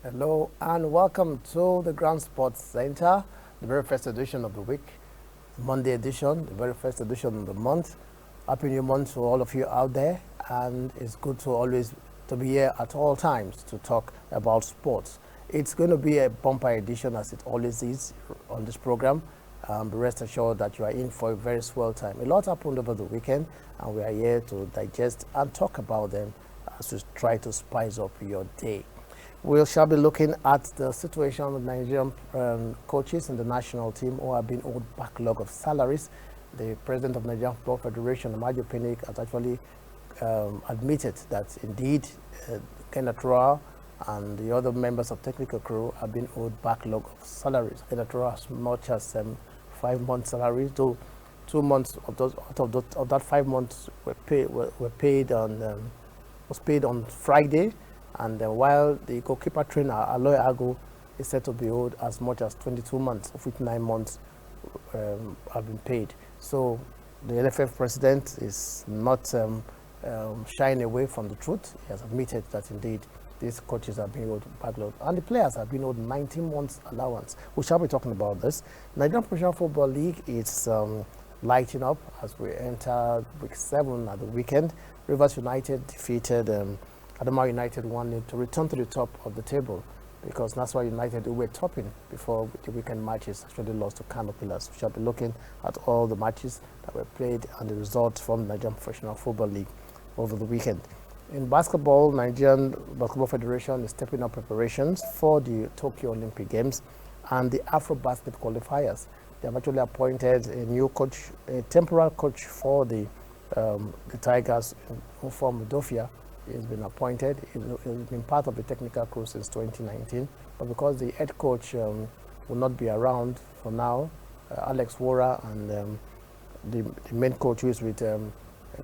Hello and welcome to the Grand Sports Center, the very first edition of the week, Monday edition, the very first edition of the month. Happy New Month to all of you out there, and it's good to always to be here at all times to talk about sports. It's going to be a bumper edition as it always is on this program. Be rest assured that you are in for a very swell time. A lot happened over the weekend, and we are here to digest and talk about them as we try to spice up your day. We shall be looking at the situation with Nigerian coaches in the national team who have been owed backlog of salaries. The president of Nigerian Football Federation, Amaju Pinnick, has actually admitted that indeed Kenatura and the other members of technical crew have been owed backlog of salaries. Kenatura as much as 5 months' salaries, though 2 months of that 5 months were paid on Friday. And while the goalkeeper trainer, Aloy Ago, is said to be owed as much as 22 months, of which 9 months have been paid. So the NFF president is not shying away from the truth. He has admitted that indeed these coaches are being owed backlog, and the players have been owed 19 months allowance. We shall be talking about this. Nigerian Professional Football League is lighting up as we enter week 7 at the weekend. Rivers United defeated Adamawa United 1-0 to return to the top of the table, because Nasarawa United, who were topping before the weekend matches, actually lost to Kano Pillars. We shall be looking at all the matches that were played and the results from the Nigerian Professional Football League over the weekend. In basketball, Nigerian Basketball Federation is stepping up preparations for the Tokyo Olympic Games and the AfroBasket qualifiers. They have actually appointed a new coach, a temporary coach for the Tigers, from Udofia. He's been appointed. He's been part of the technical crew since 2019, but because the head coach will not be around for now, Alex Wora and the main coach, who is with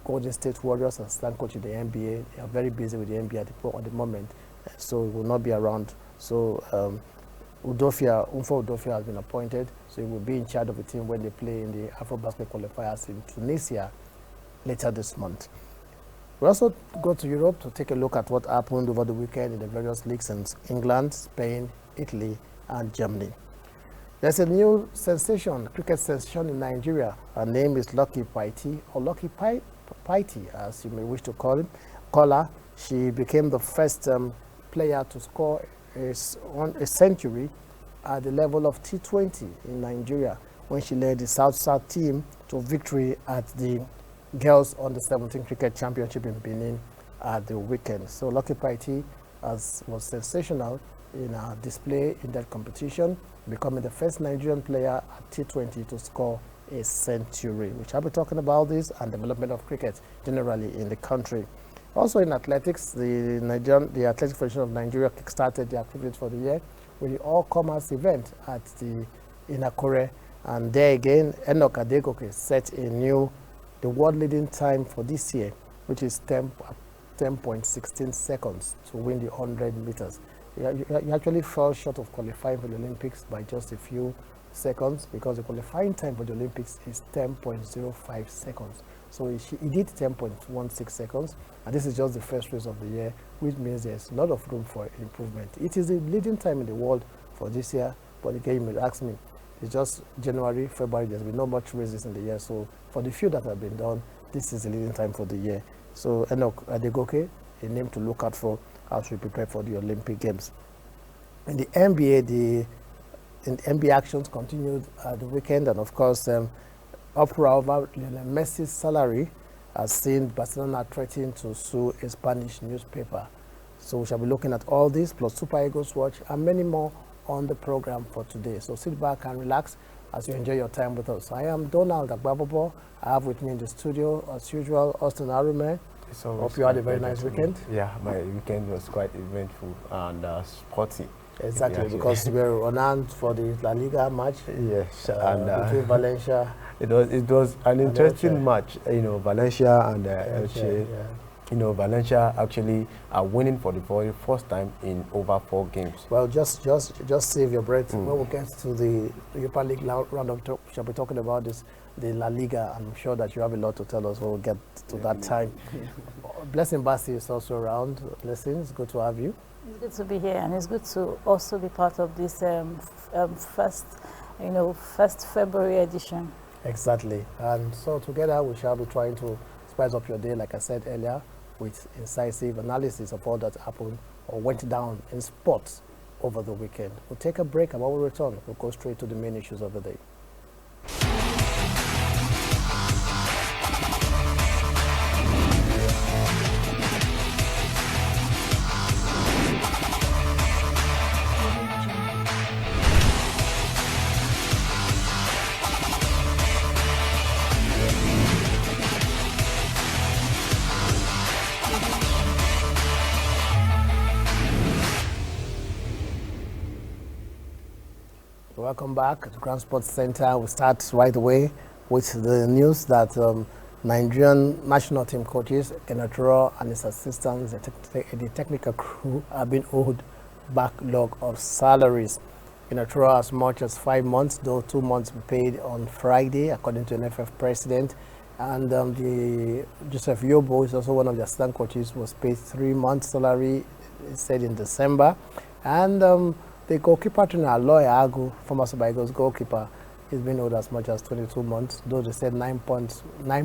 Golden State Warriors, assistant coach in the NBA, they are very busy with the NBA at the moment, so he will not be around. So Umfo Udofia has been appointed, so he will be in charge of the team when they play in the AfroBasket qualifiers in Tunisia later this month. We also go to Europe to take a look at what happened over the weekend in the various leagues in England, Spain, Italy, and Germany. There's a new sensation, cricket sensation in Nigeria. Her name is Lucky Paiti, or Lucky Paiti, as you may wish to call her. She became the first player to score a century at the level of T20 in Nigeria when she led the South team to victory at the Girls Under 17 Cricket Championship in Benin at the weekend. So Lucky Paiti was sensational in her display in that competition, becoming the first Nigerian player at T20 to score a century. We shall be talking about this and development of cricket generally in the country. Also in athletics, the Athletic Federation of Nigeria kickstarted the activities for the year with the all-comers event at the Inakure, and there again, Enoch Adegoke set the world leading time for this year, which is 10.16 seconds to win the 100 meters. He actually fell short of qualifying for the Olympics by just a few seconds, because the qualifying time for the Olympics is 10.05 seconds. So he did 10.16 seconds, and this is just the first race of the year, which means there's a lot of room for improvement. It is the leading time in the world for this year, but again, you may ask me, it's just January, February, there's been not much races in the year, so for the few that have been done, this is the leading time for the year. So Enoch Adegoke, a name to look out for as we prepare for the Olympic Games. In the NBA, the NBA actions continued at the weekend, and of course, uproar over Lionel Messi's salary has seen Barcelona threatening to sue a Spanish newspaper. So we shall be looking at all this, plus Super Eagles Watch, and many more on the program for today. So sit back and relax as you enjoy your time with us. I am Donald Agbabobo. I have with me in the studio, as usual, Austin Arume. Hope you had a very nice weekend. Yeah, my weekend was quite eventful and sporty. Exactly, because we were on hand for the La Liga match. Yes, and between Valencia. It was an interesting match. Valencia and Elche. Yeah. Valencia actually are winning for the very first time in over 4 games. Well, just save your breath. When we get to the Europa League round of talk, we shall be talking about this. the La Liga. I'm sure that you have a lot to tell us when we get to that time. Blessing Basi is also around. Blessing, it's good to have you. It's good to be here, and it's good to also be part of this first February edition. Exactly. And so together we shall be trying to spice up your day, like I said earlier, with incisive analysis of all that happened or went down in sports over the weekend. We'll take a break, and when we return, we'll go straight to the main issues of the day. Welcome back to Grand Sports Center. We start right away with the news that Nigerian national team coaches, Kenaturo and his assistants, the technical crew, have been owed backlog of salaries. Kenaturo as much as 5 months, though 2 months were paid on Friday, according to NFF president. And the Joseph Yobo is also one of the assistant coaches, was paid 3 months salary, said in December. And the goalkeeper trainer, Lawyer Agu, former Super Eagles goalkeeper, is being owed as much as 22 months, though they said 9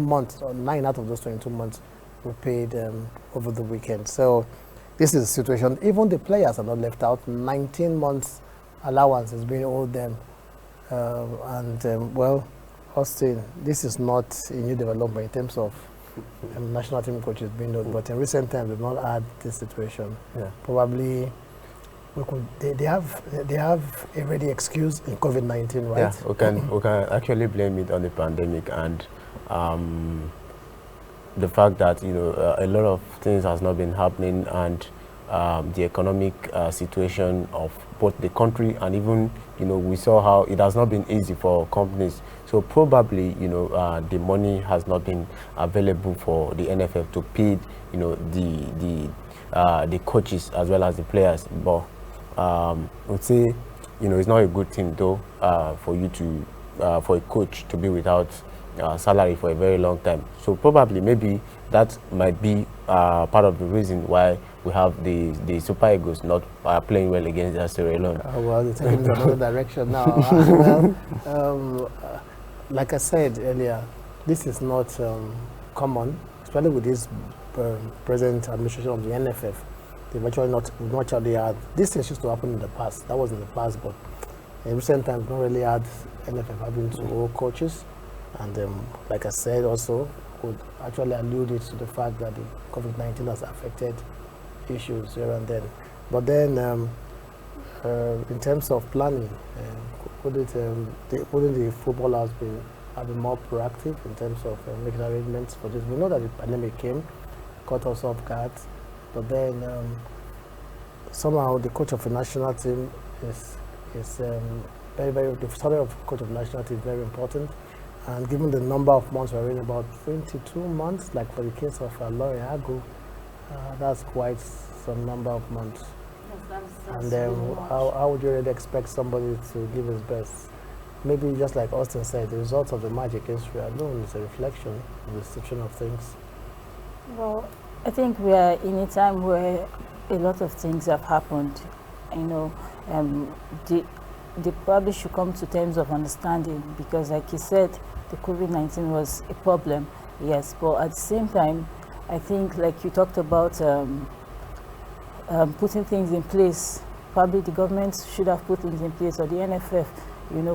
months, or 9 out of those 22 months were paid over the weekend. So this is the situation. Even the players are not left out. 19 months allowance is being owed them. Well, Austin, this is not a new development in terms of national team coaches being owed, but in recent times they've not had this situation. Yeah. Probably they have a ready excuse in COVID-19, right? Yeah, we can actually blame it on the pandemic and the fact that a lot of things has not been happening, and the economic situation of both the country and even we saw how it has not been easy for companies. So probably the money has not been available for the NFF to pay the coaches as well as the players. But I would say it's not a good thing though for you to for a coach to be without salary for a very long time. So probably maybe that might be part of the reason why we have the Super Eagles not playing well against Sierra Leone. Well, they're taking it in another direction now. Like I said earlier, this is not common, especially with this present administration of the NFF. They virtually not much how they had. This things used to happen in the past. That was in the past, but in recent times, not really had NFF having to owe coaches. And like I said, also could actually allude it to the fact that the COVID-19 has affected issues here and then. But then, in terms of planning, wouldn't the footballers have been more proactive in terms of making arrangements for this? We know that the pandemic came, caught us off guard, but then somehow the coach of the national team is very, very, the salary of coach of the national team is very important. And given the number of months, we're in about 22 months, like for the case of Lawyer Agu, that's quite some number of months. Yes, and then how would you really expect somebody to give his best? Maybe just like Austin said, the results of the match against Sierra Leone is a reflection of the situation of things. Well, I think we are in a time where a lot of things have happened. They probably should come to terms of understanding, because like you said, the COVID-19 was a problem, yes, but at the same time, I think like you talked about putting things in place, probably the government should have put things in place, or the NFF,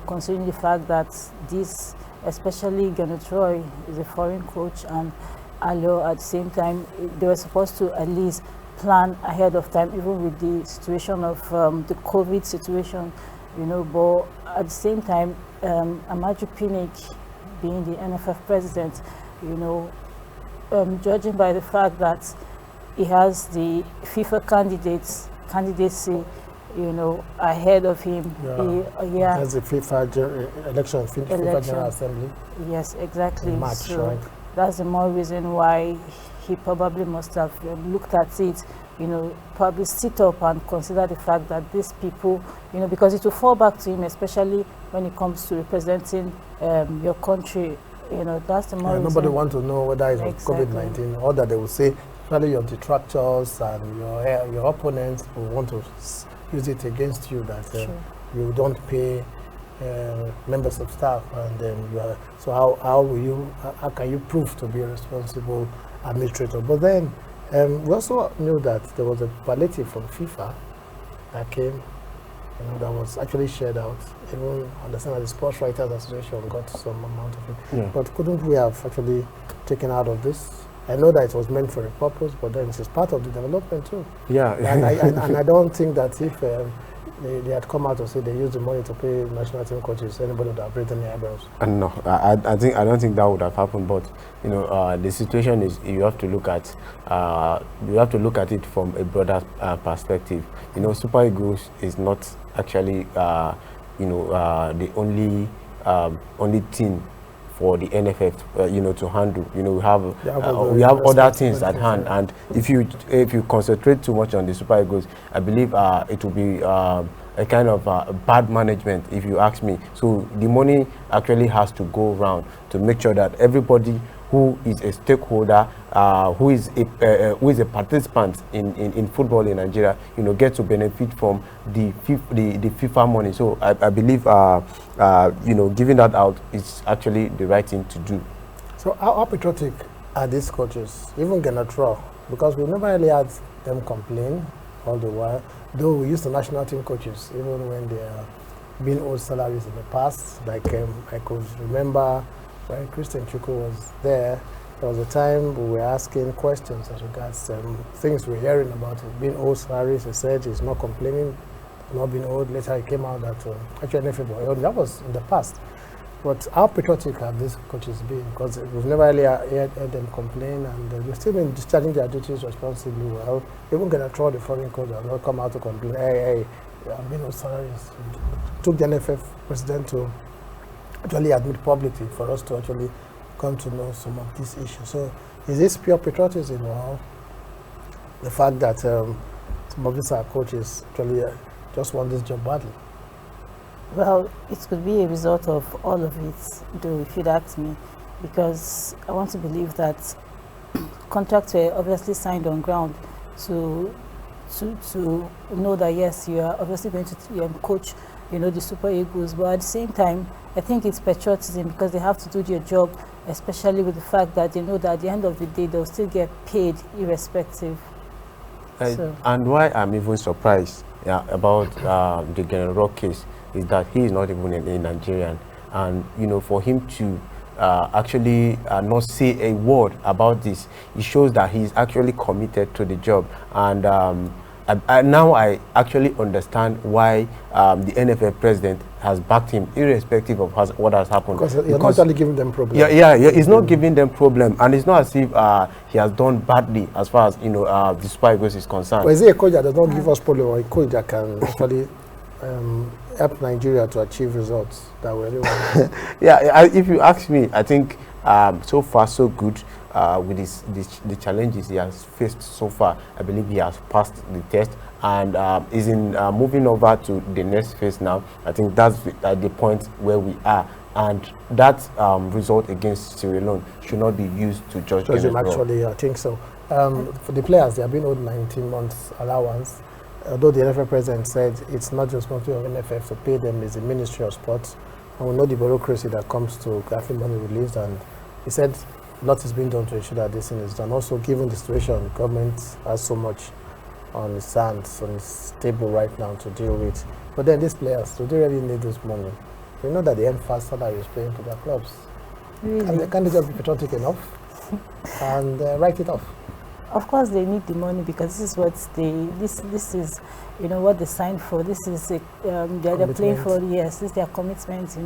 considering the fact that this, especially Grande is a foreign coach, and Alo at the same time, they were supposed to at least plan ahead of time, even with the situation of the COVID situation, but at the same time, Amaju Pinnick being the NFF president, judging by the fact that he has the FIFA candidacy, ahead of him. Yeah. That's the FIFA election, FIFA General Assembly. Yes, exactly. March, so right? That's the more reason why he probably must have looked at it, probably sit up and consider the fact that these people, because it will fall back to him, especially when it comes to representing your country that's the more nobody wants to know whether it's exactly. COVID-19 or that they will say, especially your detractors and your opponents will want to use it against you, that you don't pay members of staff, and then you are. So how can you prove to be a responsible administrator? But then we also knew that there was a palliative from FIFA that came, that was actually shared out. Even understand that the Sports Writers Association got some amount of it. Yeah. But couldn't we have actually taken out of this? I know that it was meant for a purpose, but then it's part of the development too. Yeah. And I don't think that if they had come out to say they used the money to pay national team coaches, anybody would have written their eyebrows. And no, I don't think that would have happened. But the situation is you have to look at it from a broader perspective. Super Eagles is not actually the only team for the NFF, to handle. We have other things at hand, and if you concentrate too much on the Super Eagles, I believe it will be a kind of bad management, if you ask me. So the money actually has to go around to make sure that everybody who is a stakeholder, who is a participant in football in Nigeria, get to benefit from the FIFA money. So I believe giving that out is actually the right thing to do. So how patriotic are these coaches, even Genotro? Because we never really had them complain all the while, though we used the national team coaches, even when they are being owed salaries in the past. Like I could remember when Christian Chukwu was there was a time we were asking questions as regards things we're hearing about it. Being owed salaries, he said he's not complaining, not being owed. Later it came out that actually that was in the past. But how patriotic have these coaches been? Because we've never really heard them complain, and they've still been discharging their duties responsibly well. Even going to throw the foreign coach and not come out to complain, hey, I'm being owed salaries. It took the NFF president to actually admit publicly for us to actually come to know some of these issues. So is this pure patriotism, or the fact that some of these are coaches actually just want this job badly? Well, it could be a result of all of it, though, if you'd ask me, because I want to believe that contracts were obviously signed on ground to know that yes, you are obviously going to coach, the Super Eagles, but at the same time, I think it's patriotism because they have to do their job, especially with the fact that they know that at the end of the day, they'll still get paid irrespective. And why I'm even surprised about the General case is that he is not even a Nigerian, and for him to actually not say a word about this, it shows that he is actually committed to the job. And now I actually understand why the NFL president has backed him, irrespective of what has happened. Because he's not actually giving them problem. Yeah, he's not giving them problem, and it's not as if he has done badly as far as the Super Eagles is concerned. But is he a coach that does not give us problem, or a coach that can actually help Nigeria to achieve results that we really want? Yeah, if you ask me, I think so far so good. With the challenges he has faced so far, I believe he has passed the test and is in moving over to the next phase now. I think that's the point where we are, and that result against Sierra Leone should not be used to judge him. Actually, I think so. For the players, they have been owed 19 months allowance. Although the NFL president said it's not just responsibility of NFF to pay them, it's the Ministry of Sports, and we know the bureaucracy that comes to getting money released, and he said a lot is being done to ensure that this thing is done. Also, given the situation, the government has so much on its hands, on its table right now to deal with. But then these players, do they really need this money? They know that the end-fast salary is paying to their clubs. Really? Can't they just be patriotic enough and write it off? Of course, they need the money because this is what this is, what they signed for. This is they're playing for. Yes, this is their commitment,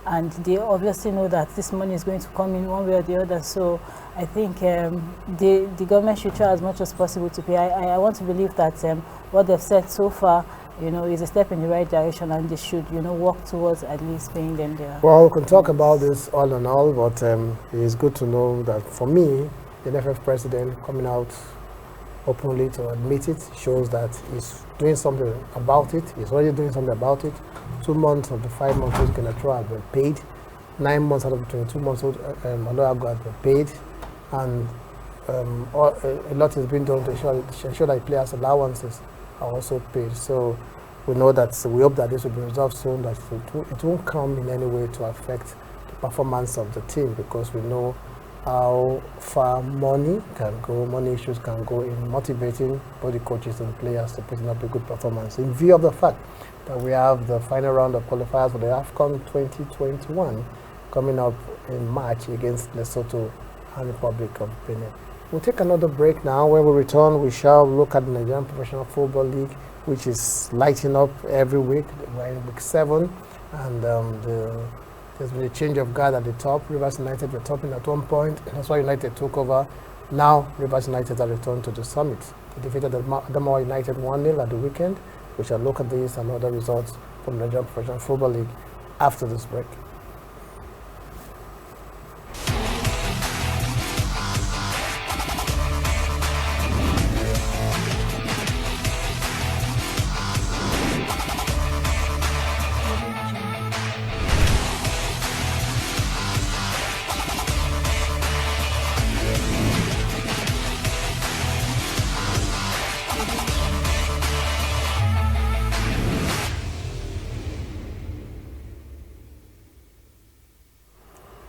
and they obviously know that this money is going to come in one way or the other. So I think the government should try as much as possible to pay. I want to believe that what they've said so far, is a step in the right direction, and they should, work towards at least paying them their. Well, we can talk about this all and all, but it's good to know that for me, the NFF president coming out openly to admit it shows that he's doing something about it. He's already doing something about it. 2 months of the 5 months he's going to try have been paid. 9 months out of the 22 months old Aloago has been paid, and a lot is being done to ensure that players' allowances are also paid. So we know that, we hope that this will be resolved soon, that it won't come in any way to affect the performance of the team, because we know how far money issues can go in motivating both the coaches and players to putting up a good performance, in view of the fact that we have the final round of qualifiers for the AFCON 2021 coming up in March against Lesotho and Republic of Benin. We'll take another break now. When we return, we shall look at the Nigerian Professional Football League, which is lighting up every week. We're in week 7, and there's been a change of guard at the top. Rivers United were topping at one point. That's why United took over. Now, Rivers United have returned to the summit. They defeated Adamawa United 1-0 at the weekend. We shall look at these and other results from the Nigerian Professional Football League after this break.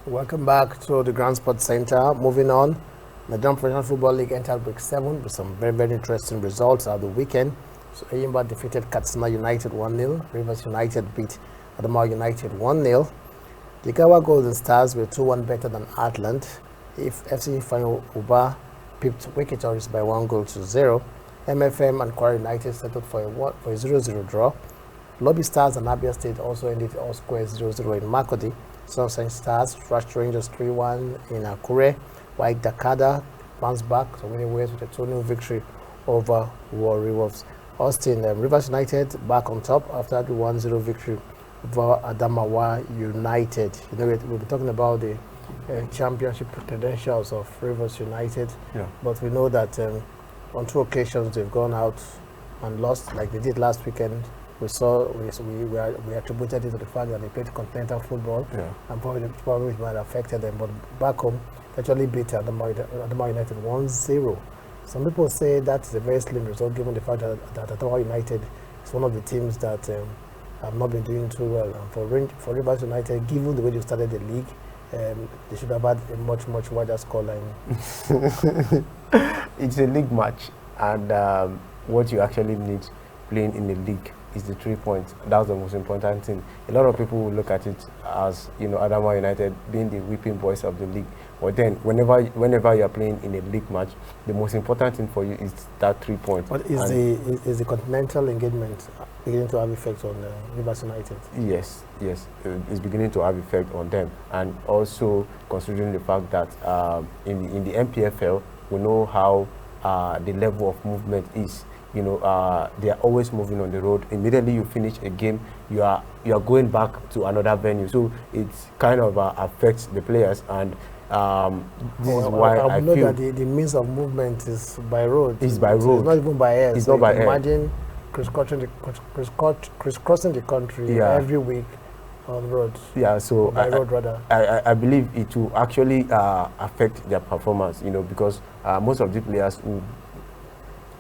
Welcome back to the Grand Sports Center. Moving on, the Nigerian Professional Football League entered week 7 with some very, very interesting results at the weekend. So Eyimba defeated Katsina United 1-0. Rivers United beat Adamawa United 1-0. The Gawa Golden Stars were 2-1 better than Atlant. If FC Final Uba pipped Wiki Tourists by 1-0. MFM and Kwara United settled for a 0-0 draw. Lobby Stars and Abia State also ended all squares 0-0 in Makodi. Sunshine Stars thrashed Rangers 3-1 in Akure, while Dakada bounced back to winning ways with a 2-0 victory over Warri Wolves. Austin Rivers United back on top after the 1-0 victory over Adamawa United. You know, we'll be talking about the championship credentials of Rivers United, but we know that on 2 occasions they've gone out and lost, like they did last weekend. We attributed it to the fact that they played continental football, and probably it might have affected them. But back home, they actually beat Adamawa United 1-0. Some people say that's a very slim result, given the fact that Adamawa United is one of the teams that have not been doing too well. And for Rivers United, given the way they started the league, they should have had a much, much wider scoreline. It's a league match, and what you actually need playing in the league is the 3 points. That's the most important thing. A lot of people will look at it as, you know, Adamawa United being the whipping boys of the league. But then, whenever you are playing in a league match, the most important thing for you is that 3 points. But is the continental engagement beginning to have effect on Rivers United? Yes, it's beginning to have effect on them, and also considering the fact that in the MPFL, we know how the level of movement is. You know, they are always moving on the road. Immediately you finish a game, you are going back to another venue. So it kind of affects the players, and this is why I know feel that the means of movement is by road. It's by road. It's not even by air. It's so not by air. Imagine crisscrossing the country every week on road. Yeah, so by road rather. I believe it will actually affect their performance. You know, because most of the players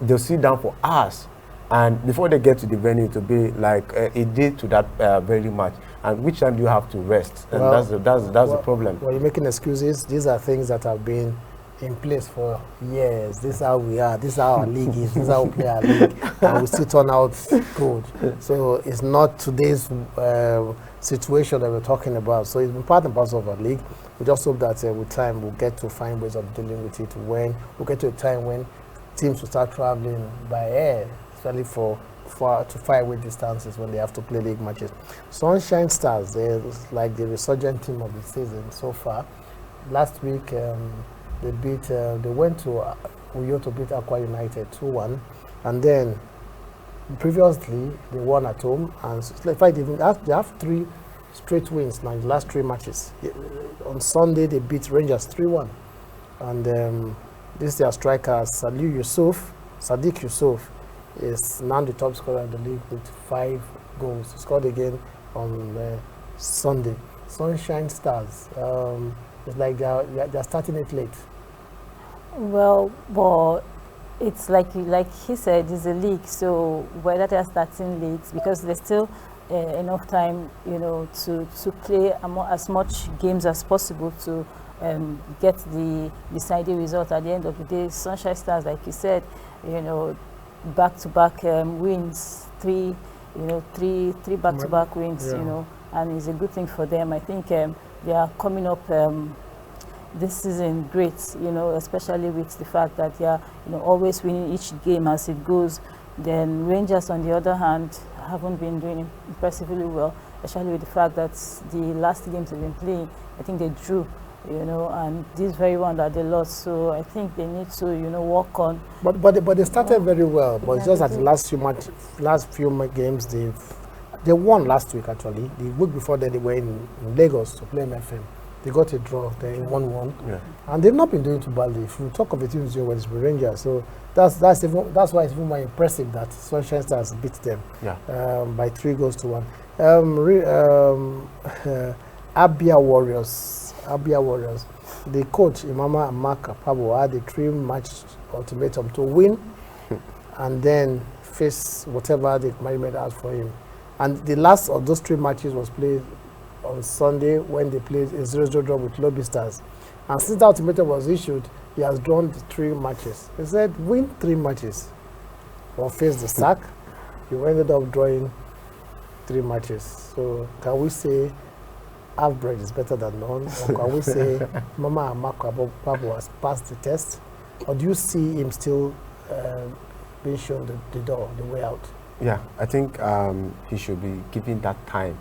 they'll sit down for hours, and before they get to the venue, to be like a day to that very match. And which time do you have to rest? And that's the problem. Well, you're making excuses. These are things that have been in place for years. This is how we are. This is how our league is. This is how we play our league, and we still turn out good. So it's not today's situation that we're talking about. So it's been part and parcel of our league. We just hope that with time we'll get to find ways of dealing with it. When we'll get to a time when teams will start traveling by air, especially to far away distances when they have to play league matches. Sunshine Stars, they're like the resurgent team of the season so far. Last week, they went to Uyo to beat Akwa United 2-1, and then previously they won at home, and in fact they have 3 straight wins now in the last 3 matches. On Sunday they beat Rangers 3-1, and this their striker Sadiq Yusuf is now the top scorer in the league with 5 goals. He scored again on Sunday. Sunshine Stars. It's like they're starting it late. Well, but it's like he said, it's a league, so whether they're starting late, because there's still enough time, to play as much games as possible to get the deciding result at the end of the day. Sunshine Stars, like you said, back-to-back wins, three back-to-back wins, Yeah. And it's a good thing for them. I think they are coming up this season great, especially with the fact that they are, always winning each game as it goes. Then Rangers, on the other hand, haven't been doing impressively well, especially with the fact that the last games they've been playing, I think they drew, and this very one that they lost. So I think they need to, work on. But they started very well. But it's just that the last few games they won last week actually. The week before that they were in Lagos to play MFM. They got a draw, they 1-1, and they've not been doing too badly. If you talk of a team well, it's the Rangers, so that's why it's even more impressive that Sunshine Stars beat them by 3-1. Abia Warriors. The coach Imama and Mark Apabo had a 3-match ultimatum to win, and then face whatever the management asked for him. And the last of those 3 matches was played on Sunday when they played a 0-0 draw with Lobby Stars. And since the ultimatum was issued, he has drawn the 3 matches. He said, win 3 matches or face the sack. He ended up drawing 3 matches. So can we say half bread is better than none? Or can we say Mama Amako Pabo has passed the test? Or do you see him still being shown the door, the way out? Yeah, I think he should be given that time,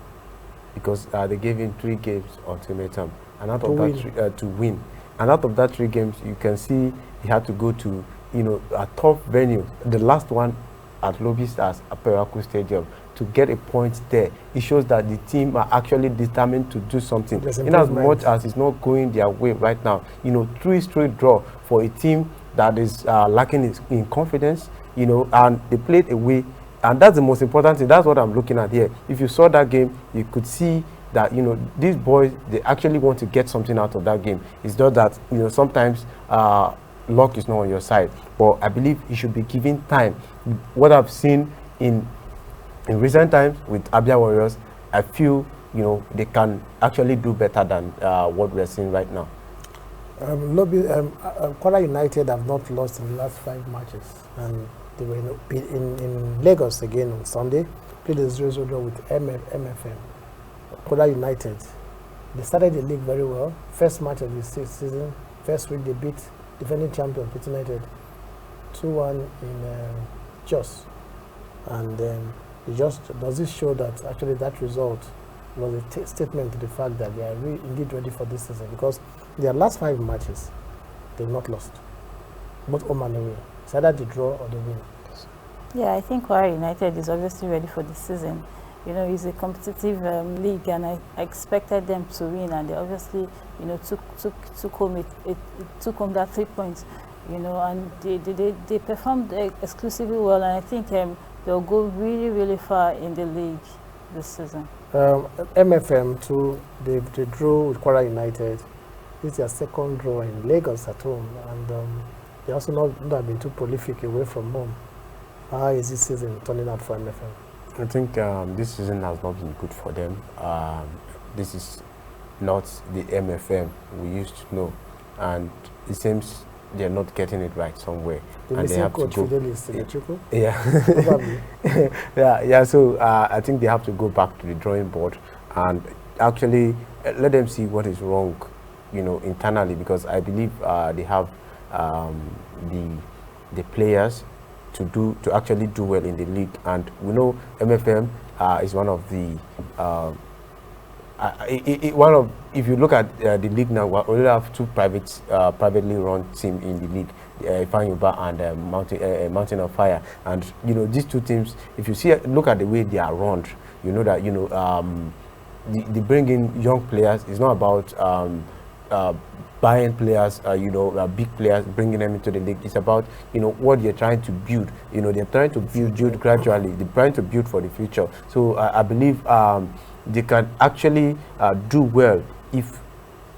because they gave him 3 games ultimatum, and out of that to win. And out of that 3 games, you can see he had to go to a tough venue. The last one at Lobby Stars at Periaku Stadium to get a point there. It shows that the team are actually determined to do something. In as much as it's not going their way right now, 3 straight draw for a team that is lacking in confidence, and they played away. And that's the most important thing. That's what I'm looking at here. If you saw that game, you could see that, these boys, they actually want to get something out of that game. It's just that, sometimes luck is not on your side. But I believe he should be given time. What I've seen in recent times with Abia Warriors, I feel, they can actually do better than what we're seeing right now. Kwara United have not lost in the last 5 matches. And they were in Lagos again on Sunday, played a 0-0 draw with MFM. Kwara United, they started the league very well. First match of the season, first week they beat defending champion Plateau United 2-1 in Jos. And does this show that actually that result was a statement to the fact that they are indeed ready for this season? Because their last 5 matches, they've not lost, both home and away. It's either the draw or the win. Yeah, I think Kwara United is obviously ready for this season. It's a competitive league, and I expected them to win, and they obviously, took home that 3 points, and they performed exclusively well, and I think they'll go really, really far in the league this season. MFM too, they drew with Kwara United. This is their 2nd draw in Lagos at home, and they also not been too prolific away from home. How is this season turning out for MFM? I think this season has not been good for them. This is not the MFM we used to know, and it seems they're not getting it right somewhere. And they have to go. Yeah. So I think they have to go back to the drawing board and actually let them see what is wrong, internally, because I believe they have the players to actually do well in the league. And we know MFM is one of the if you look at the league now, we only have 2 privately run teams in the league, Ifeanyi and Mountain of Fire. And these 2 teams, if you look at the way they are run, you know that they bring in young players. It's not about buying players, big players, bringing them into the league. It's about, what you're trying to build. They're trying to build gradually. They're trying to build for the future. So I believe they can actually do well if,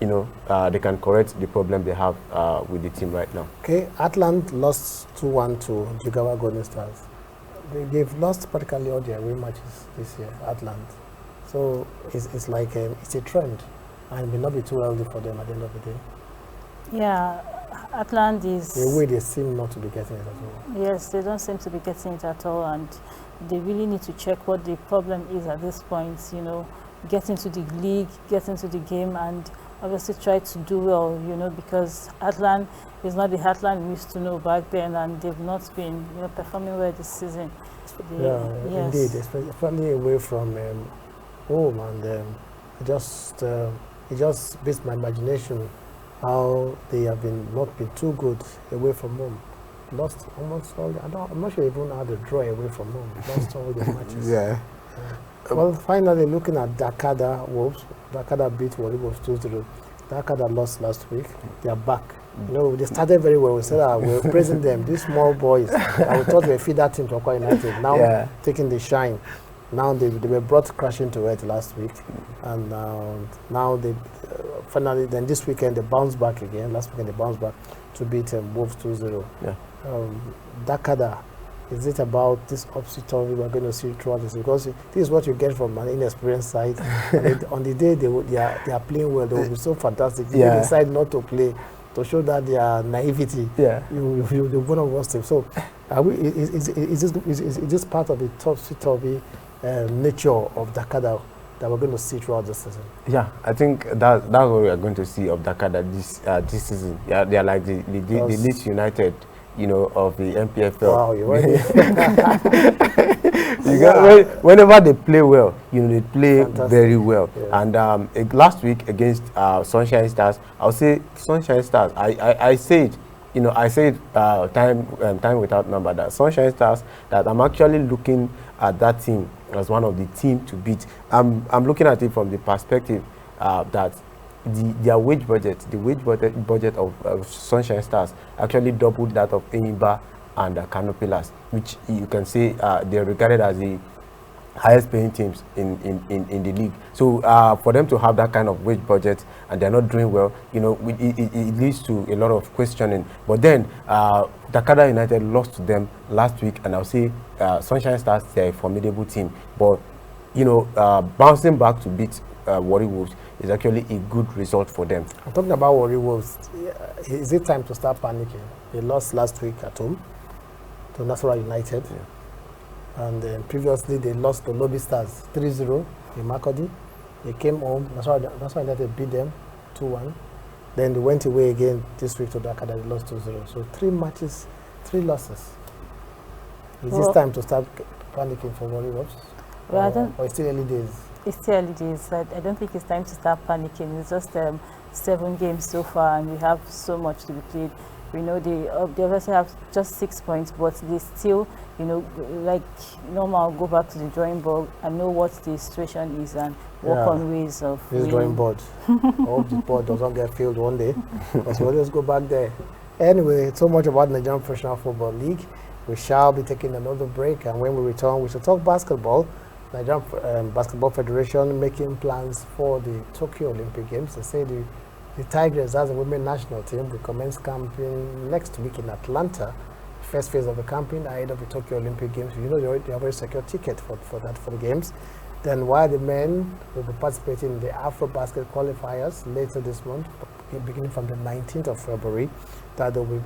they can correct the problem they have with the team right now. Okay, Atlant lost 2-1 to Jigawa Golden Stars. They've lost practically all their away matches this year, Atlant. So it's like it's a trend, and it may not be too early for them at the end of the day. Yeah, Atlant is... The way they seem not to be getting it at all. Yes, they don't seem to be getting it at all, and they really need to check what the problem is at this point, get into the league, get into the game, and obviously try to do well, because Atlant is not the Atlant we used to know back then, and they've not been, performing well this season. Yes. Indeed, especially away from home, and it just beats my imagination how they have not been too good away from home. Lost almost all. I'm not sure even how they draw away from home. Lost all their matches. Yeah. Well, finally, looking at Dakada Wolves. Dakada beat Warri Wolves 2-0. Dakada lost last week. They are back. They started very well. We said we're praising them. These small boys, we thought we were feeder team to Akwa United. Now taking the shine. Now they were brought crashing to earth last week, and now they finally. Then this weekend they bounced back again. Last weekend they bounced back to beat Wolves 2-0. Yeah. Dakada. Is it about this obstacle we're going to see throughout this? Because this is what you get from an inexperienced side. On the day they are playing well, they will be so fantastic. They decide not to play to show that their naivety. Yeah, you're one of worst team. So, is this part of the topsy-turvy nature of Dakada that we're going to see throughout the season? Yeah, I think that's what we are going to see of Dakada this season. Yeah, they are like the Leeds United, of the MPFL. Wow, you're right. Whenever they play well, they play fantastic. Very well. Yeah. And last week against Sunshine Stars, I'll say Sunshine Stars. I said, I said time without number that Sunshine Stars, that I'm actually looking at that team as one of the teams to beat. I'm looking at it from the perspective that their wage budget, the wage budget of Sunshine Stars actually doubled that of Enyimba and Kano Pillars, which you can say they're regarded as the highest paying teams in the league. So for them to have that kind of wage budget and they're not doing well, it leads to a lot of questioning. But then Dakada United lost to them last week, and I'll say Sunshine Stars, they're a formidable team. But bouncing back to beat Warri Wolves is actually a good result for them. I'm talking about Warri Wolves. Is it time to start panicking? They lost last week at home to Nasarawa United. Yeah. And previously they lost to Lobby Stars 3-0 in Makurdi. They came home. Nasarawa United beat them 2-1. Then they went away again this week to Dakar. They lost 2-0. So 3 matches, 3 losses. Is this time to start panicking for Warri Wolves? Well, or it's still early days? It's still early days. I don't think it's time to start panicking. It's just 7 games so far, and we have so much to be played. We know they obviously have just 6 points, but they still, like normal, go back to the drawing board and know what the situation is and work on ways of this drawing board. I hope the board doesn't get filled one day, because we'll just go back there. Anyway, so much about the Nigerian Professional Football League. We shall be taking another break, and when we return, we shall talk basketball. Nigerian Basketball Federation making plans for the Tokyo Olympic Games. They say the Tigers, as a women national team, will commence camping next week in Atlanta. First phase of the camping ahead of the Tokyo Olympic Games. They have already secured ticket for the games. Then while the men will be participating in the AfroBasket qualifiers later this month, beginning from the 19th of February, that they'll be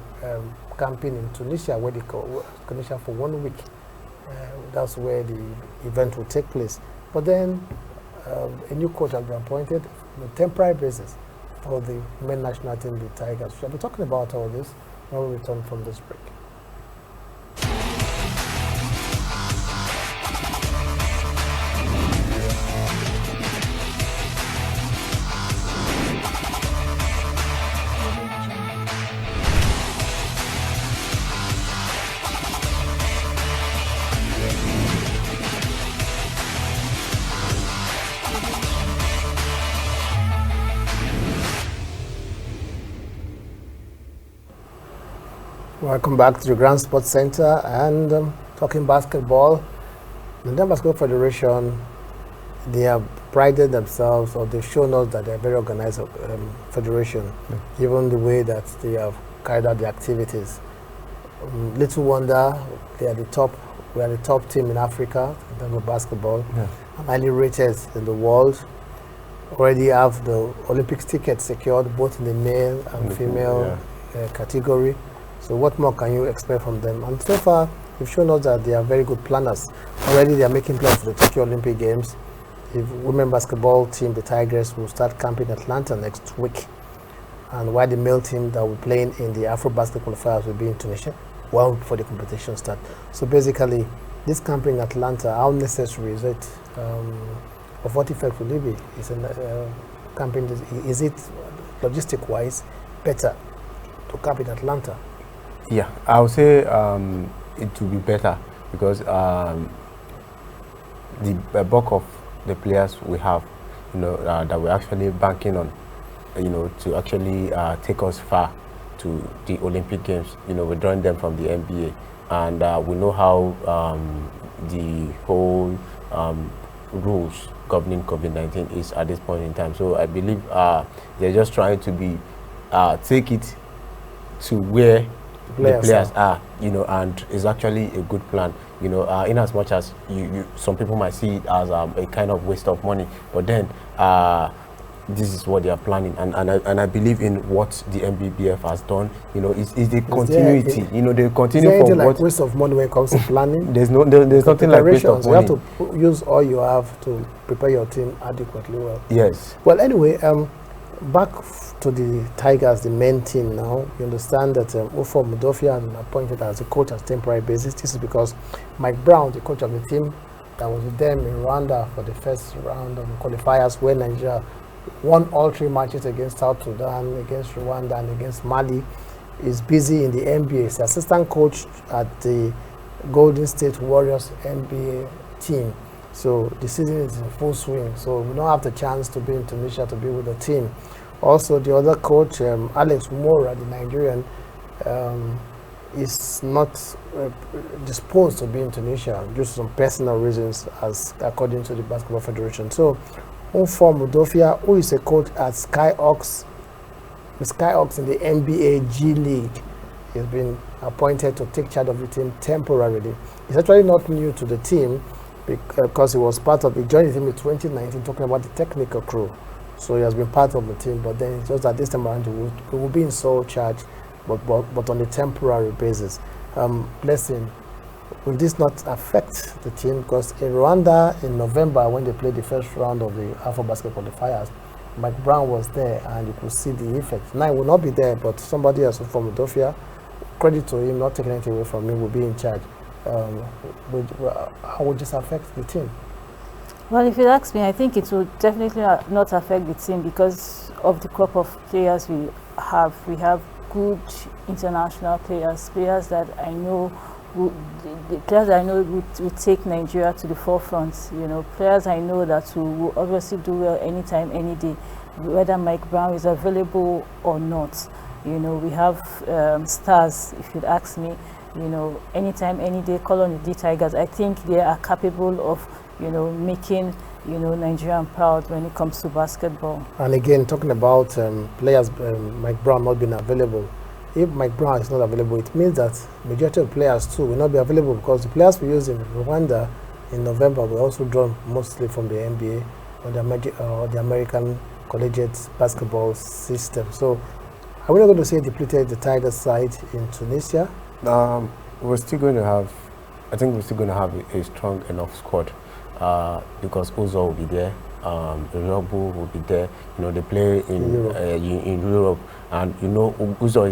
camping in Tunisia, where they go Tunisia for 1 week. That's where the event will take place. But then a new coach has been appointed on a temporary basis for the men national team, the Tigers. We'll be talking about all this when we return from this break. Welcome back to the Grand Sports Center and talking basketball. The Nigerian Basketball Federation, they have prided themselves, or they've shown us that they're a very organized federation, even the way that they have carried out the activities. Little wonder, they are the top. We are the top team in Africa in terms of basketball, and highly rated in the world. Already have the Olympics ticket secured, both in the male and female category. So what more can you expect from them? And so far, they've shown us that they are very good planners. Already they are making plans for the Tokyo Olympic Games. The women basketball team, the Tigers, will start camping in Atlanta next week. And while the male team that will be playing in the Afro Basket qualifiers will be in Tunisia, well before the competition starts. So basically, this camping in Atlanta, how necessary is it? Of what effect will it be? Is camping, is it logistic-wise better to camp in Atlanta? Yeah, I would say it will be better because the bulk of the players we have, that we're actually banking on, to actually take us far to the Olympic Games. We're drawing them from the NBA, and we know how the whole rules governing COVID-19 is at this point in time. So I believe they're just trying to take it to where the players are, and it's actually a good plan, in as much as some people might see it as a kind of waste of money, but then this is what they are planning, and I believe in what the MBBF has done. Is the continuity. They continue from like what waste of money when it comes to planning. there's nothing like waste of money. You have to use all you have to prepare your team adequately well. Yes. Well, anyway, back to the Tigers, the main team now. You understand that Ufo Mudofia has been appointed as a coach on a temporary basis. This is because Mike Brown, the coach of the team that was with them in Rwanda for the first round of the qualifiers, where Nigeria won all 3 matches against South Sudan, against Rwanda, and against Mali, is busy in the NBA. He's the assistant coach at the Golden State Warriors NBA team. So the season is in full swing. So we don't have the chance to be in Tunisia to be with the team. Also, the other coach, Alex Mora, the Nigerian, is not disposed to be in Tunisia due to some personal reasons, as according to the Basketball Federation. So, Unfor Mudofia, who is a coach at Skyhawks, the Skyhawks in the NBA G League, has been appointed to take charge of the team temporarily. He's actually not new to the team because he was part of, he joined the team in 2019, talking about the technical crew. So he has been part of the team, but then it's just that this time around he will be in sole charge, but on a temporary basis. Blessing, will this not affect the team? Because in Rwanda in November, when they played the first round of the Afro Basket qualifiers, Mike Brown was there and you could see the effect. Now he will not be there, but somebody else from Mudofia, credit to him, not taking anything away from him, will be in charge. How would this affect the team? Well, if you ask me, I think it will definitely not affect the team because of the crop of players we have. We have good international players that I know the players I know would take Nigeria to the forefront. Players I know that will obviously do well anytime, any day, whether Mike Brown is available or not. We have stars, if you'd ask me, anytime, any day, call on the Tigers. I think they are capable of making, Nigerian proud when it comes to basketball. And again, talking about players, Mike Brown not being available. If Mike Brown is not available, it means that majority of players too will not be available because the players we used in Rwanda in November were also drawn mostly from the NBA or the American collegiate basketball system. So are we not going to say depleted the Tigers side in Tunisia? We're still going to have, I think we're still going to have a strong enough squad. Because Uzo will be there, Robu will be there. They play in Europe, and Uzo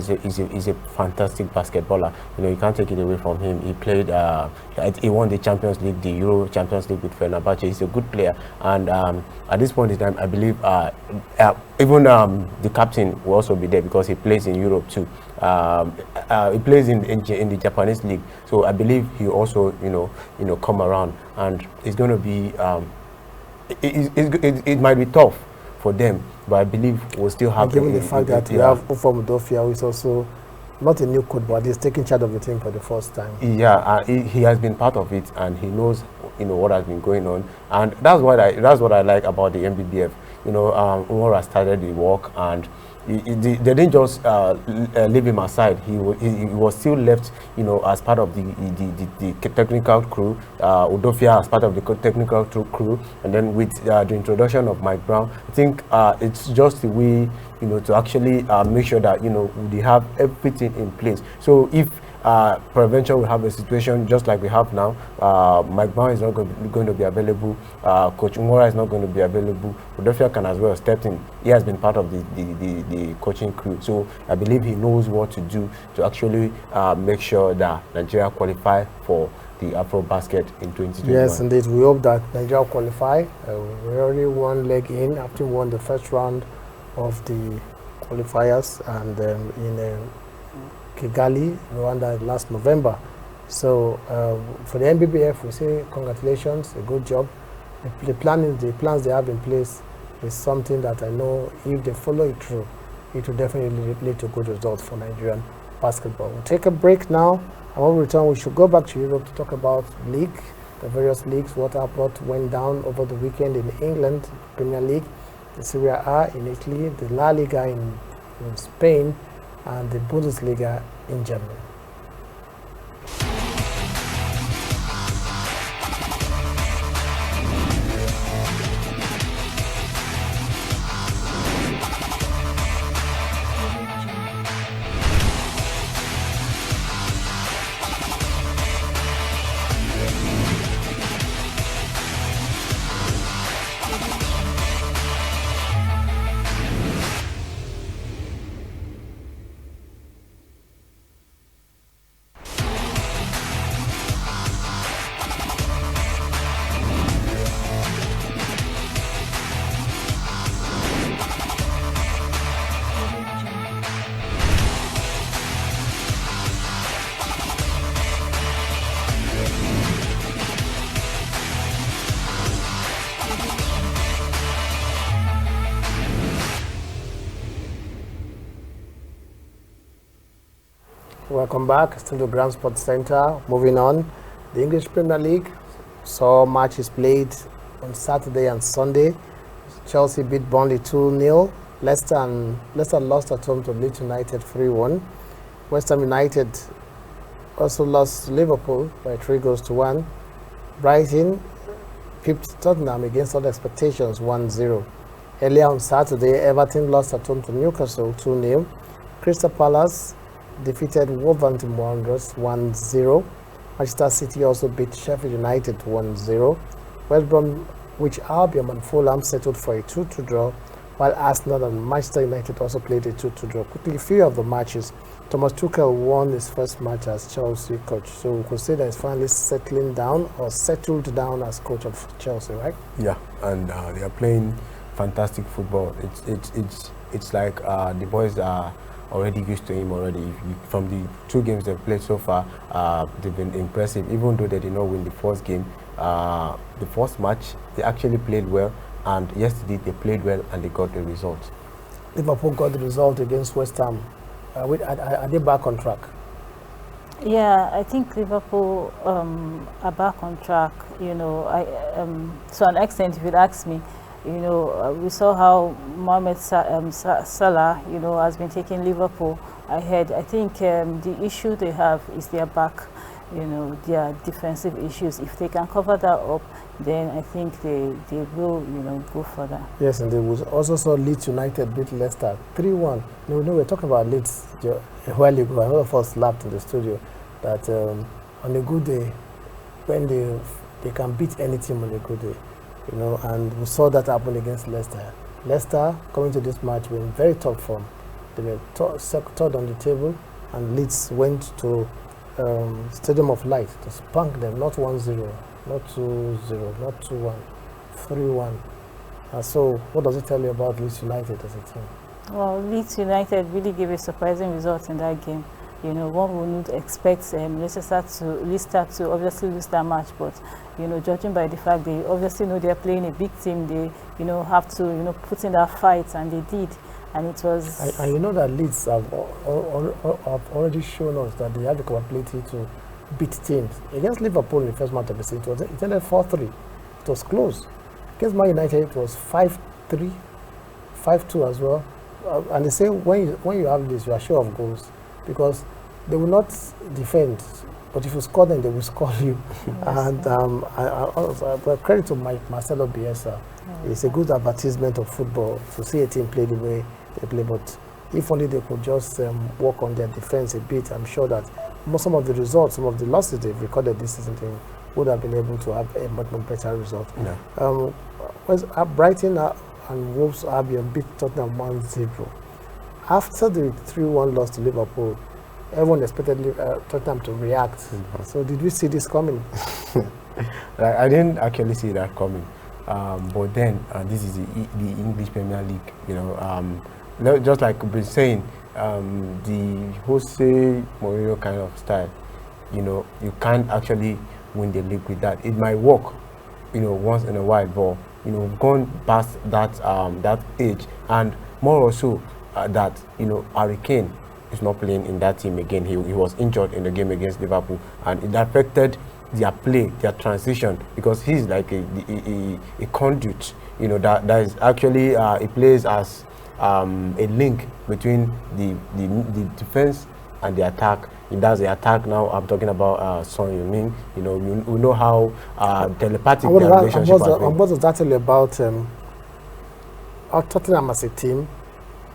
is a fantastic basketballer. You can't take it away from him. He played, he won the Champions League, the Euro Champions League with Fenerbahce. He's a good player, and at this point in time, I believe even the captain will also be there because he plays in Europe too. He plays in the Japanese league, so I believe he also come around, and it's going to be it might be tough for them, but I believe we'll still have. And given the fact that we have Ufo Mudofia, who is also not a new coach, but he's taking charge of the team for the first time. Yeah, he has been part of it, and he knows, what has been going on, and that's what I like about the MBBF. Umar has started the work, and they didn't just leave him aside. He was still left, as part of the technical crew. Udofia as part of the technical crew, and then with the introduction of Mike Brown, I think it's just the way, to actually make sure that they have everything in place. So if prevention will have a situation just like we have now, Mike Brown is not going to be available, Coach Umora is not going to be available, Udofia can as well step in. He has been part of the coaching crew, so I believe he knows what to do to actually make sure that Nigeria qualify for the Afro Basket in 2021. Yes, indeed. We hope that Nigeria qualify. We already one leg in after we won the first round of the qualifiers, and in Kigali, Rwanda, last November. So for the NBBF, we say congratulations, a good job. The plans they have in place is something that I know if they follow it through, it will definitely lead to good results for Nigerian basketball. We'll take a break now, and when we return, we should go back to Europe to talk about league, the various leagues, what went down over the weekend in England, Premier League, the Serie A in Italy, the La Liga in Spain, and the Bundesliga in Germany. Welcome back, still the Grand Sports Center. Moving on, the English Premier League saw matches played on Saturday and Sunday. Chelsea beat Burnley 2-0. Leicester lost at home to Leeds United 3-1. West Ham United also lost to Liverpool by 3-1. Brighton pipped Tottenham against all expectations 1-0. Earlier on Saturday, Everton lost at home to Newcastle 2-0. Crystal Palace defeated Wolverhampton Wanderers 1-0. Manchester City also beat Sheffield United 1-0. West Bromwich Albion and Fulham settled for a 2-2 draw, while Arsenal and Manchester United also played a 2-2 draw. Quickly, a few of the matches. Thomas Tuchel won his first match as Chelsea coach, so we could say that he's finally settling down or settled down as coach of Chelsea, right? Yeah, and they are playing fantastic football. It's like the boys are already used to him already. From the 2 games they've played so far, they've been impressive. Even though they did not win the first game, the first match they actually played well, and yesterday they played well and they got the result. Liverpool got the result against West Ham. Are they back on track? Yeah, I think Liverpool are back on track. To an extent, if you'd ask me, we saw how Mohamed Salah, has been taking Liverpool ahead. I think the issue they have is their back, their defensive issues. If they can cover that up, then I think they will, go further. Yes, and they was also saw Leeds United beat Leicester 3-1. We're talking about Leeds a while ago. A lot of us laughed in the studio that on a good day, when they can beat any team on a good day. And we saw that happen against Leicester. Leicester, coming to this match, were in very top form. They were third on the table, and Leeds went to Stadium of Light to spunk them, not 1-0, not 2-0, not 2-1, 3-1. So what does it tell you about Leeds United as a team? Well, Leeds United really gave a surprising result in that game. One would not expect Leicester to obviously lose that match, but judging by the fact they obviously know they're playing a big team, they have to put in that fight, and they did. and it was. And you know that Leeds have already shown us that they have the capability to beat teams. Against Liverpool in the first match of the season, it ended 4-3. It was close. Against Man United, it was 5-3, 5-2 as well. And they say when you have this, you are sure of goals because they will not defend, but if you score them, they will score you. And but credit to Marcelo Bielsa. It's a good advertisement of football to see a team play the way they play. But if only they could just work on their defense a bit, I'm sure that some of the results, some of the losses they've recorded this season, they would have been able to have a much more better result. Yeah. Brighton and Wolves Albion beat Tottenham 1-0. After the 3-1 loss to Liverpool, everyone expected Tottenham to react. So did we see this coming? I didn't actually see that coming. But then this is the English Premier League. You know, just like we've been saying, the Jose Mourinho kind of style. You know, you can't actually win the league with that. It might work, you know, once in a while, but you know, we've gone past that that age, and more also that you know, Harry Kane is not playing in that team again. He was injured in the game against Liverpool, and it affected their play, their transition, because he's like a conduit. You know, that is actually he plays as a link between the defense and the attack. He does the attack now. I'm talking about Son Heung-min. You know, we know how telepathic their relationship has been. And what was actually about Tottenham as a team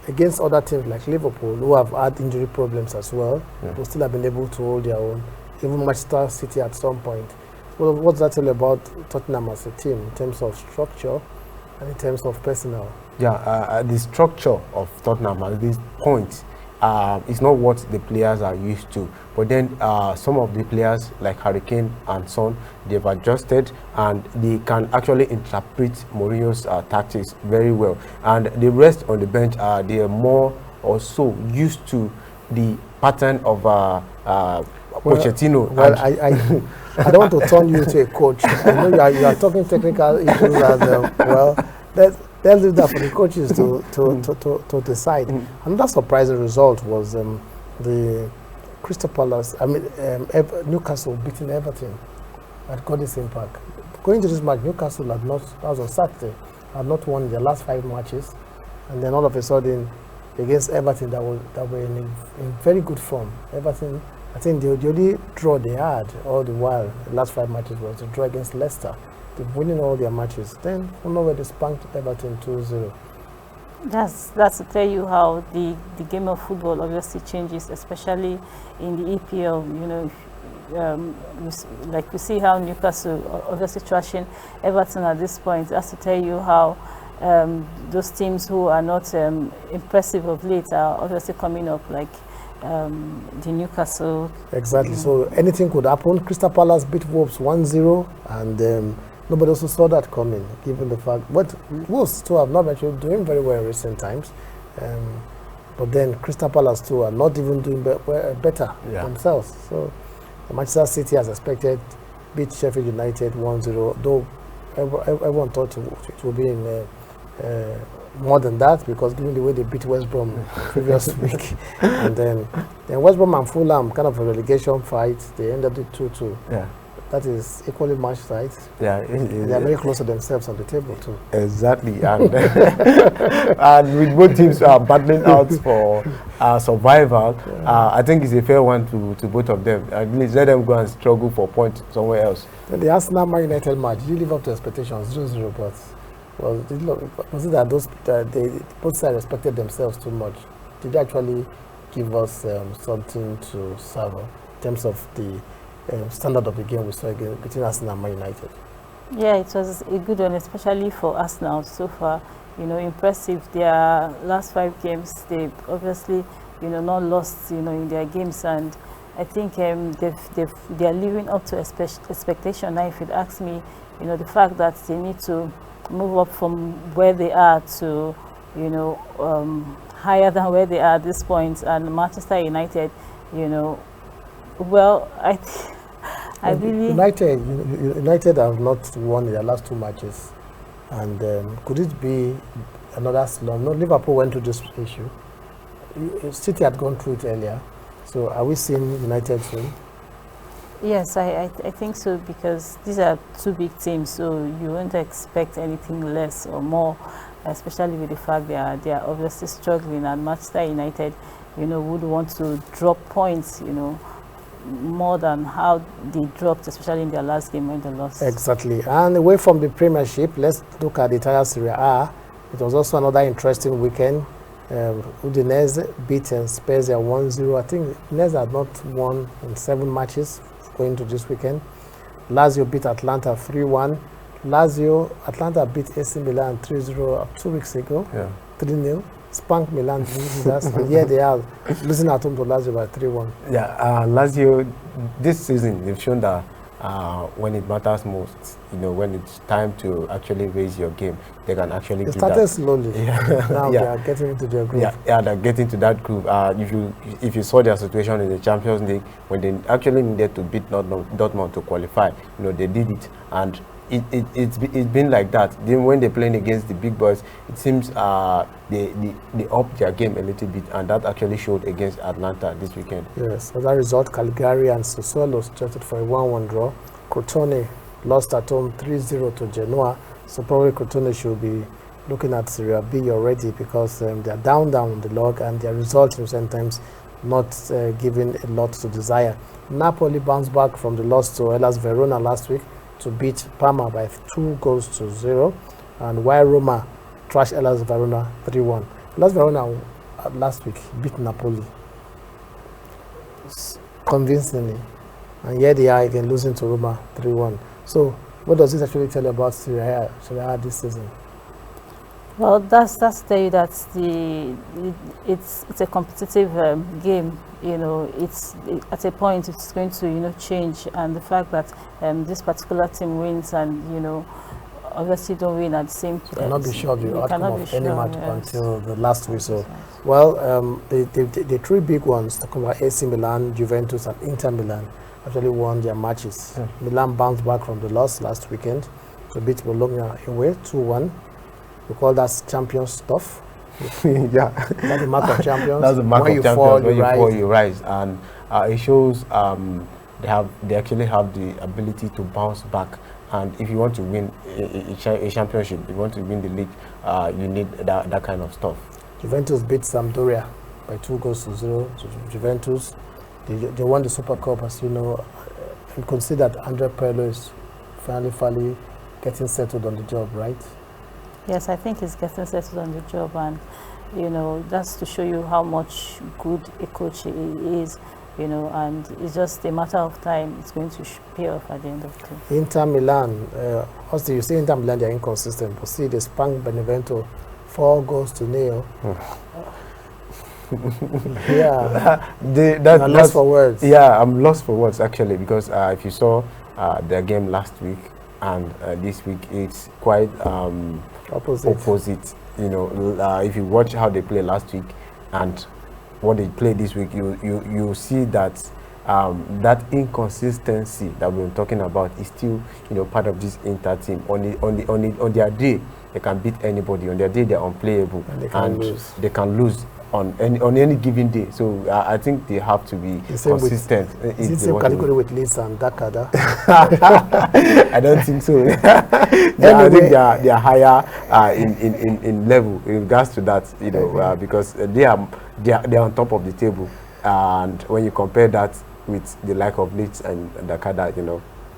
against other teams like Liverpool, who have had injury problems as well, who still have been able to hold their own. Even Manchester City at some point. Well, what's that all about Tottenham as a team in terms of structure and in terms of personnel? Yeah, the structure of Tottenham at this point is not what the players are used to. But then some of the players like Harry Kane and Son, they've adjusted and they can actually interpret Mourinho's tactics very well. And the rest on the bench, they are more or so used to the pattern of Pochettino. Well, I don't want to turn you into a coach. I know you are talking technical issues as well. Let's leave that for the coaches to decide. Another surprising result was the Crystal Palace. Newcastle beating Everton at Goodison Park. Going to this match, Newcastle had not. That was on Saturday. Had not won their last 5 matches, and then all of a sudden, against Everton, that were in very good form. Everton. I think the only draw they had all the while, the last 5 matches, was a draw against Leicester. They're winning all their matches. Then, from nowhere, they spanked Everton 2-0. That's to tell you how the game of football obviously changes, especially in the EPL. You know, we see how Newcastle obviously trashing Everton at this point. That's to tell you how those teams who are not impressive of late are obviously coming up, like the Newcastle. Exactly. So anything could happen. Crystal Palace beat Wolves 1-0, and nobody also saw that coming, given the fact. But Wolves too have not actually doing very well in recent times. But then Crystal Palace too are not even doing better themselves. So Manchester City, as expected, beat Sheffield United 1-0. Though everyone thought it would be in more than that, because given the way they beat West Brom previous week, and then West Brom and Fulham, kind of a relegation fight, they ended it 2-2. Yeah, that is equally match tight. Yeah, they are very close to themselves on the table too. Exactly, and and with both teams battling out for survival, I think it's a fair one to both of them. At least let them go and struggle for points somewhere else. And the Arsenal Man United match, did you live up to expectations? 0-0, but was it that they both sides respected themselves too much? Did they actually give us something to serve in terms of the standard of the game we saw again between Arsenal and Man United? Yeah, it was a good one, especially for Arsenal so far. You know, impressive. Their last 5 games, they've obviously, you know, not lost, you know, in their games, and I think they are living up to expectation. Now, if you'd ask me, you know, the fact that they need to move up from where they are to, you know, higher than where they are at this point, and Manchester United, you know, well, I really... United have not won their last 2 matches, and could it be another slump. No, Liverpool went through this issue. City had gone through it earlier. So are we seeing United soon? Yes, I think so, because these are two big teams, so you won't expect anything less or more, especially with the fact they are obviously struggling, and Manchester United, would want to drop points, more than how they dropped, especially in their last game when they lost. Exactly. And away from the Premiership, let's look at the entire Serie A. It was also another interesting weekend. Udinese beat Spezia 1-0. I think Udinese had not won in 7 matches going to this weekend. Lazio beat Atlanta 3-1. Atlanta beat AC Milan 3-0 2 weeks ago. Yeah. 3-0. Spanked Milan. And here they are losing at home to Lazio by 3-1. Yeah, Lazio this season they've shown that when it matters most, when it's time to actually raise your game, they can actually do that. They started slowly. Yeah. Now they are getting into their groove. Yeah, they're getting to that groove. If you saw their situation in the Champions League, when they actually needed to beat Dortmund to qualify, they did it, and it's been like that. Then when they're playing against the big boys, it seems they upped their game a little bit, and that actually showed against Atlanta this weekend. Yes, as a result, Cagliari and Sassuolo settled for a 1-1 draw. Crotone lost at home 3-0 to Genoa, so probably Crotone should be looking at Serie B already, because they're down on the log, and their results in recent times not giving a lot to desire. Napoli bounced back from the loss to Hellas Verona last week to beat Parma by 2-0, and while Roma trashed Hellas Verona 3-1. Hellas Verona last week beat Napoli convincingly, and here they are again losing to Roma 3-1. So what does this actually tell you about Serie A this season? Well, that's tell you that it's a competitive game. It's at a point it's going to change, and the fact that this particular team wins and obviously don't win at the same time. You cannot be sure of the outcome of any match until the last whistle. Well, the 3 big ones, talking about AC Milan, Juventus, and Inter Milan, actually won their matches. Milan bounced back from the loss last weekend to beat Bologna away 2-1. We call that champion stuff. Yeah, that's the mark of champions. That's the mark when of you champions. When you fall, you rise, and it shows they actually have the ability to bounce back. And if you want to win a championship, if you want to win the league, you need that kind of stuff. Juventus beat Sampdoria by 2-0 to Juventus. They won the Super Cup, as you know, and consider that Andrea Pirlo is finally getting settled on the job, right? Yes, I think he's getting settled on the job, and that's to show you how much good a coach he is, and it's just a matter of time. It's going to pay off at the end of the day. Inter Milan, also you see Inter Milan, they're inconsistent, but see they spanked Benevento 4-0. Yeah, I'm lost for words. Yeah, I'm lost for words actually, because if you saw their game last week and this week, it's quite opposite. If you watch how they played last week and what they played this week, you see that that inconsistency that we've been talking about is still part of this Inter team. On their day they can beat anybody. On their day they're unplayable, and they can lose on any given day. So I think they have to be consistent. Is it the same category with Leeds and Dakada? I don't think so. I think they are higher in level in regards to that, because they are on top of the table, and when you compare that with the like of Leeds and Dakada,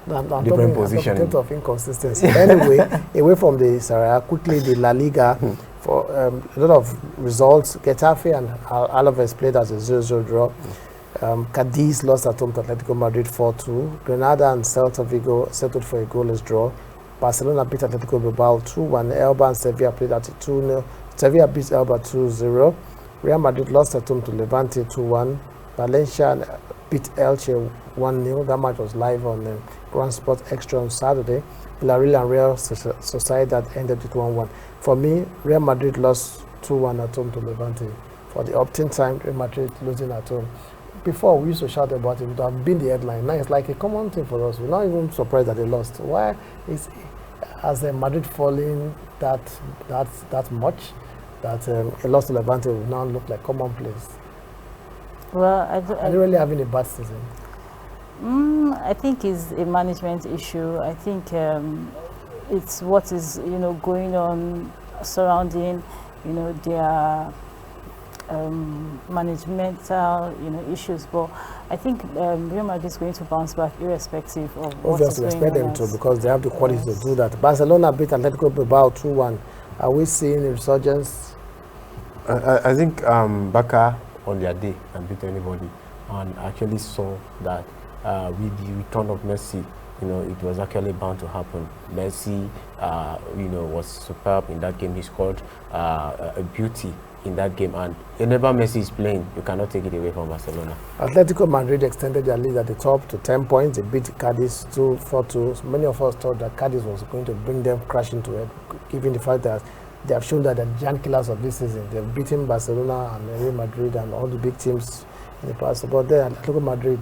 I'm different position. In terms of inconsistency. Anyway, away from the Serie A, quickly the La Liga. For a lot of results, Getafe and Alaves played as a 0-0 draw. Cadiz lost at home to Atletico Madrid 4-2. Granada and Celta Vigo settled for a goalless draw. Barcelona beat Atletico Bilbao 2-1. Elba and Sevilla played at a 2-0. Sevilla beat Elba 2-0. Real Madrid lost at home to Levante 2-1. Valencia beat Elche 1-0. That match was live on Grand Sport Extra on Saturday. Villarreal and Real Sociedad ended with 1-1. For me, Real Madrid lost 2-1 at home to Levante. For the opt-in time, Real Madrid losing at home. Before, we used to shout about it. It would have been the headline. Now it's like a common thing for us. We're not even surprised that they lost. Why has Madrid fallen that much? that a loss to Levante will now look like commonplace? Well, Are they really having a bad season? I think it's a management issue. I think it's what is going on surrounding their managemental issues. But I think Real Madrid is going to bounce back irrespective of what is going on. Expect them to, because they have the quality to do that. Barcelona beat Atletico Bilbao 2-1. Are we seeing a resurgence? I think Barca on their day can beat anybody, and actually saw that with the return of Messi, it was actually bound to happen. Messi, was superb in that game. He scored a beauty in that game, and whenever Messi is playing, you cannot take it away from Barcelona. Atletico Madrid extended their lead at the top to 10 points. They beat Cadiz 2-4-2. Many of us thought that Cadiz was going to bring them crashing to it, given the fact that they have shown that they're the giant killers of this season. They've beaten Barcelona and Real Madrid and all the big teams in the past. But then Atletico Madrid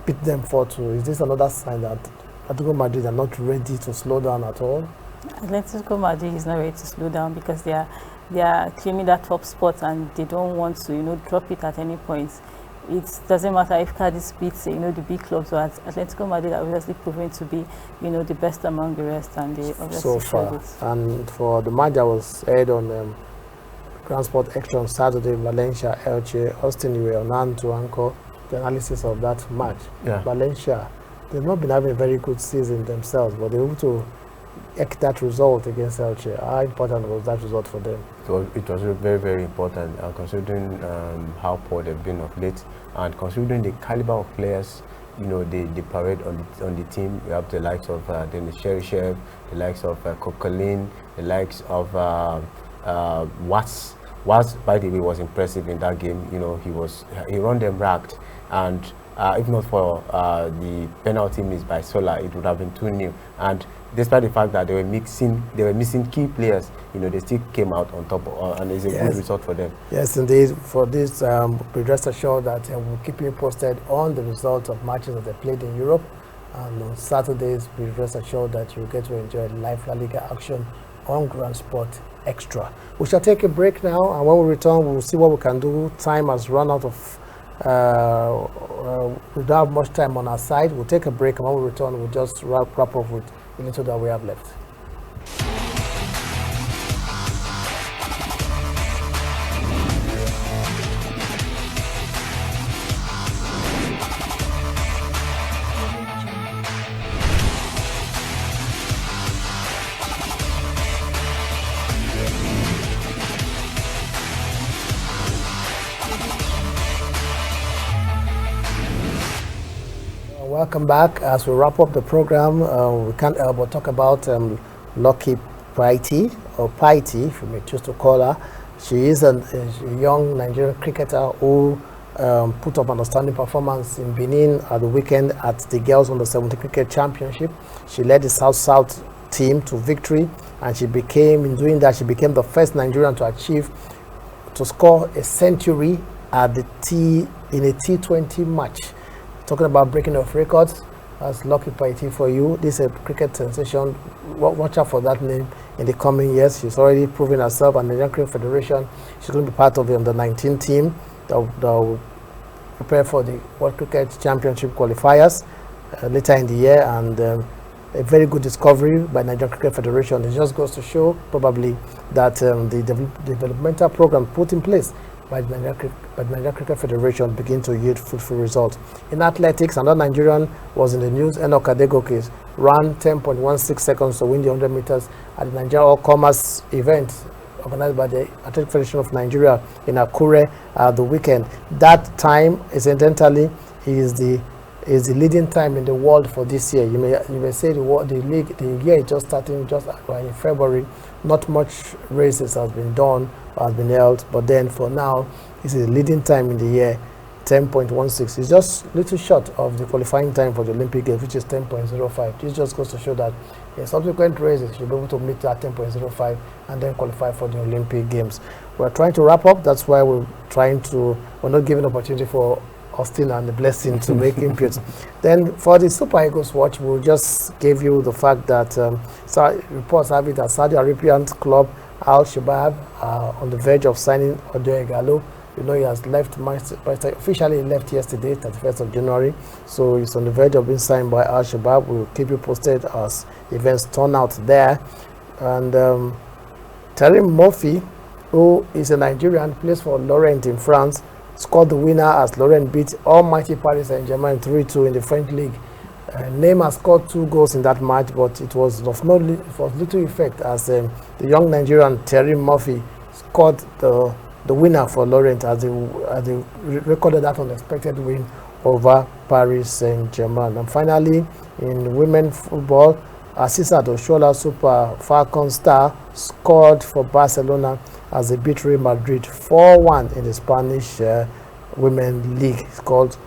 beat them 4-2. Is this another sign that Atletico Madrid are not ready to slow down at all? Atletico Madrid is not ready to slow down because they are claiming that top spot, and they don't want to drop it at any point. It doesn't matter if Cadiz beats the big clubs, but Atletico Madrid are obviously proven to be the best among the rest, and they obviously so far. it. And for the match that was aired on Grand Sport Extra on Saturday, Valencia, Elche, Austin, you were on to anchor the analysis of that match. Yeah. Valencia, they've not been having a very good season themselves, but they were able to eke that result against Elche. How important was that result for them? It was very, very important, considering how poor they've been of late, and considering the caliber of players they parade on the team. We have the likes of Denis Cheryshev, the likes of Kokolin, the likes of Watts. Watts, by the way, was impressive in that game. He run them racked, and if not for the penalty missed by Sola, it would have been 2-0. And despite the fact that they were missing key players, they still came out on top, and it's a good result for them. Yes, indeed. For this, be rest assured that we'll keep you posted on the result of matches that they played in Europe. And on Saturdays, be rest assured that you'll get to enjoy live La Liga action on Grand Sport Extra. We shall take a break now, and when we return, we'll see what we can do. Time has run out of. We don't have much time on our side. We'll take a break, and when we return, we'll just wrap up with the little that we have left. Welcome back. As we wrap up the program, we can't help but talk about Lucky Paiti, or Paiti, if you may choose to call her. She is a young Nigerian cricketer who put up an outstanding performance in Benin at the weekend at the Girls Under-17 Cricket Championship. She led the South-South team to victory, and in doing that, she became the first Nigerian to score a century at in a T20 match. Talking about breaking of records, that's Lucky Paiti for you. This is a cricket sensation. Watch out for that name in the coming years. She's already proven herself, and the Nigerian Cricket Federation, she's going to be part of the Under-19 team that will prepare for the World Cricket Championship qualifiers later in the year, and a very good discovery by Nigerian Cricket Federation. It just goes to show probably that the developmental program put in place by the Nigerian Cricket Federation begin to yield fruitful results. In athletics, another Nigerian was in the news. Enoch Adegoke ran 10.16 seconds to win the 100 meters at the Nigeria All-Commerce event organized by the Athletic Federation of Nigeria in Akure the weekend. That time, incidentally, is the leading time in the world for this year. You may say the year is just starting just in February. Not much races has been held, but then for now, this is the leading time in the year, 10.16. It's just a little short of the qualifying time for the Olympic Games, which is 10.05. This just goes to show that in subsequent races, you'll be able to meet that 10.05 and then qualify for the Olympic Games. We're trying to wrap up. That's why we're not giving opportunity for Austin and the Blessing to make inputs. Then for the Super Eagles watch, we'll just give you the fact that reports have it that Saudi Arabian club Al Shabab on the verge of signing Odio Igalo. You know, he has left officially left yesterday, 31st of January. So he's on the verge of being signed by Al Shabab. We'll keep you posted as events turn out there. And Terry Murphy, who is a Nigerian, plays for Lorient in France, scored the winner as Lorient beat almighty Paris Saint-Germain 3-2 in the French league. Neymar scored 2 goals in that match, but it was of little effect as the young Nigerian Terry Murphy scored the winner for Lorient as they recorded that unexpected win over Paris Saint-Germain. And finally, in women football, Asisat Oshola Super Falcon star scored for Barcelona as they beat Real Madrid 4-1 in the Spanish Women League. It's called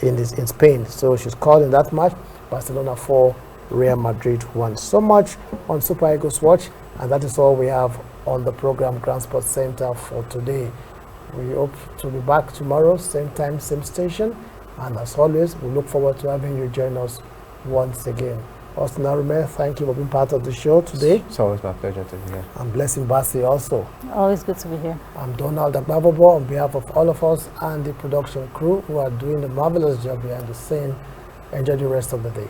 in Spain. So she scored in that match. Barcelona 4, Real Madrid 1. So much on Super Eagles Watch, and that is all we have on the program Grand Sports Center for today. We hope to be back tomorrow, same time, same station. And as always, we look forward to having you join us once again. Austin Arume, thank you for being part of the show today. It's always my pleasure to be here. I'm Blessing Basi also. Always good to be here. I'm Donald Agbavobo on behalf of all of us and the production crew who are doing the marvelous job behind the scene. Enjoy the rest of the day.